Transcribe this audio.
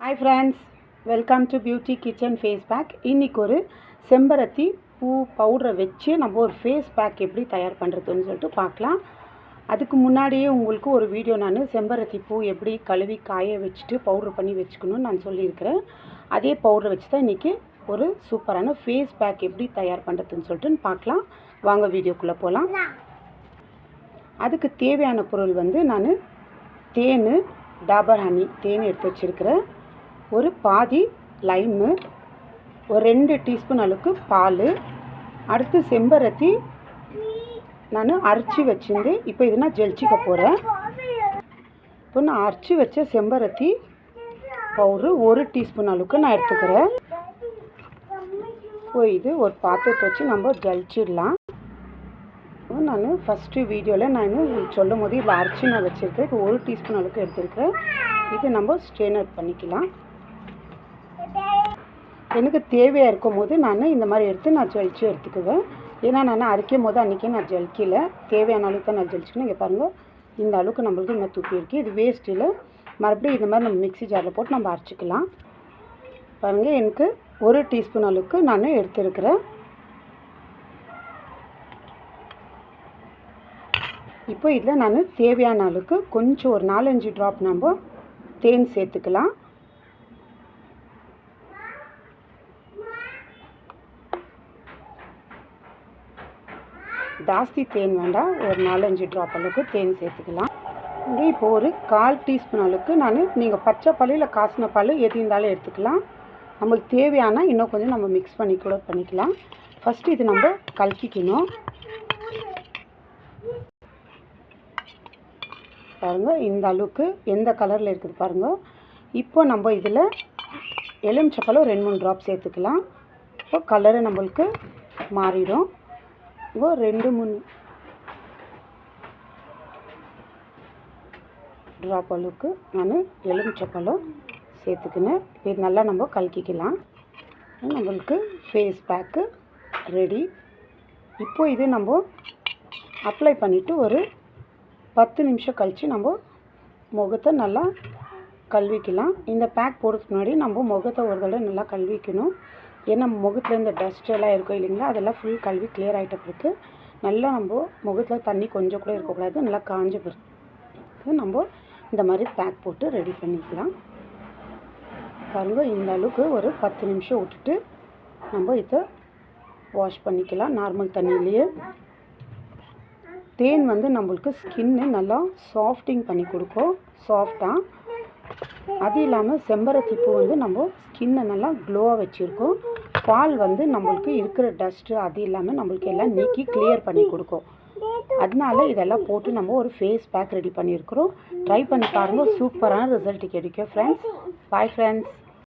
Hi friends, welcome to Beauty Kitchen Face Pack. இன்னைக்கு ஒரு செம்பருத்தி பூ பவுடரை வச்சு நம்ம ஒரு ஃபேஸ் பேக் எப்படி தயார் பண்ணுறதுன்னு சொல்லிட்டு பார்க்கலாம். அதுக்கு முன்னாடியே உங்களுக்கு ஒரு வீடியோ நான் செம்பருத்தி பூ எப்படி கழுவி காய வச்சுட்டு பவுடர் பண்ணி வச்சுக்கணும்னு நான் சொல்லியிருக்கிறேன். அதே பவுடரை வச்சு தான் இன்றைக்கி ஒரு சூப்பரான ஃபேஸ் பேக் எப்படி தயார் பண்ணுறதுன்னு சொல்லிட்டு பார்க்கலாம். வாங்க வீடியோக்குள்ளே போகலாம். அதுக்கு தேவையான பொருள் வந்து நான் தேன், டாபர் ஹனி தேன் எடுத்து வச்சுருக்கிறேன், ஒரு பாதி லைமு, ஒரு 2 டீஸ்பூன் அளவுக்கு பால், அடுத்து செம்பருத்தி நான் அரைச்சி வச்சுருந்து இப்போ இது நான் ஜெலிச்சிக்க போகிறேன். இப்போ நான் அரைச்சி வச்ச செம்பருத்தி பவுட்ரு 1 டீஸ்பூன் அளவுக்கு நான் எடுத்துக்கிறேன். இப்போ இது ஒரு பாத்திரத்தை வச்சு நம்ம ஜலிச்சிடலாம். நான் ஃபஸ்ட்டு வீடியோவில் நான் சொல்லும் போது இதில் அரைச்சி நான் வச்சுருக்கேன். இப்போ 1 டீஸ்பூன் அளவுக்கு எடுத்துருக்கிறேன். இது நம்ம ஸ்ட்ரெயினர் பண்ணிக்கலாம். எனக்கு தேவையாக இருக்கும் போது நான் இந்த மாதிரி எடுத்து நான் ஜலிச்சு எடுத்துக்குவேன். ஏன்னா நான் அரைக்கும் போது அன்றைக்கி நான் ஜலிக்கல, தேவையான அளவுக்கு தான் நான் ஜலிச்சுக்கணும். இங்கே பாருங்கள், இந்த அளவுக்கு நம்மளுக்கு இந்த துப்பி இருக்குது. இது வேஸ்ட் இல்லை, மறுபடியும் இந்த மாதிரி நம்ம மிக்ஸி ஜாரில் போட்டு நம்ம அரைச்சிக்கலாம். பாருங்கள், எனக்கு 1 டீஸ்பூன் அளவுக்கு நான் எடுத்துருக்கிறேன். இப்போ இதில் நான் தேவையான அளவுக்கு கொஞ்சம் ஒரு 4-5 ட்ராப் நம்ம தேன் சேர்த்துக்கலாம். ஜாஸ்தி தேன் வேண்டாம், ஒரு 4-5 ட்ராப் அளவுக்கு தேன் சேர்த்துக்கலாம். இங்கே இப்போ ஒரு 1/4 டீஸ்பூன் அளவுக்கு நீங்கள் பச்சை பால் இல்லை காசின பால் எது இருந்தாலும் எடுத்துக்கலாம். நம்மளுக்கு தேவையான இன்னும் கொஞ்சம் நம்ம மிக்ஸ் பண்ணி கூட பண்ணிக்கலாம். ஃபஸ்ட்டு இது நம்ம கலக்கிக்கணும். பாருங்கள், இந்த அளவுக்கு எந்த கலரில் இருக்குது பாருங்கள். இப்போ நம்ம இதில் எலுமிச்சப்பழம் 2-3 ட்ராப் சேர்த்துக்கலாம். இப்போ கலரு நம்மளுக்கு மாறிடும். இப்போ 2-3 ட்ராப் அளவுக்கு நான் எலுமிச்சப்பழம் சேர்த்துக்கினேன். இது நல்லா நம்ம கலக்கிக்கலாம். நம்மளுக்கு ஃபேஸ் பேக்கு ரெடி. இப்போ இது நம்ம அப்ளை பண்ணிவிட்டு ஒரு 10 நிமிஷம் கழித்து நம்ம முகத்தை நல்லா கழுவிக்கலாம். இந்த பேக் போடுறதுக்கு முன்னாடி நம்ம முகத்தை ஒரு தடவை நல்லா கழுவிக்கணும். ஏன்னா முகத்தில் இந்த டஸ்ட்டெல்லாம் இருக்கும் இல்லைங்களா, அதெல்லாம் ஃபுல் கழுவி கிளியர் ஆகிட்ட பிறகு நல்லா நம்ம முகத்தில் தண்ணி கொஞ்சம் கூட இருக்கக்கூடாது, நல்லா காஞ்ச பிறகு நம்ம இந்த மாதிரி பேக் போட்டு ரெடி பண்ணிக்கலாம். பாருங்கள், இந்த அளவுக்கு ஒரு 10 நிமிஷம் விட்டுட்டு நம்ம இதை வாஷ் பண்ணிக்கலாம் நார்மல் தண்ணியிலேயே. தேன் வந்து நம்மளுக்கு ஸ்கின்னு நல்லா சாஃப்டிங் பண்ணி கொடுக்கும், சாஃப்டாக. அது இல்லாமல் செம்பருத்தி பூ வந்து நம்ம ஸ்கின்னை நல்லா க்ளோவாக வச்சுருக்கோம். பால் வந்து நம்மளுக்கு இருக்கிற டஸ்ட்டு அது இல்லாமல் நம்மளுக்கு எல்லாம் நீக்கி கிளியர் பண்ணி கொடுக்கும். அதனால இதெல்லாம் போட்டு நம்ம ஒரு ஃபேஸ் பேக் ரெடி பண்ணியிருக்கிறோம். ட்ரை பண்ணி பாருங்கள், சூப்பரான ரிசல்ட் கிடைக்கும் ஃப்ரெண்ட்ஸ். Bye friends.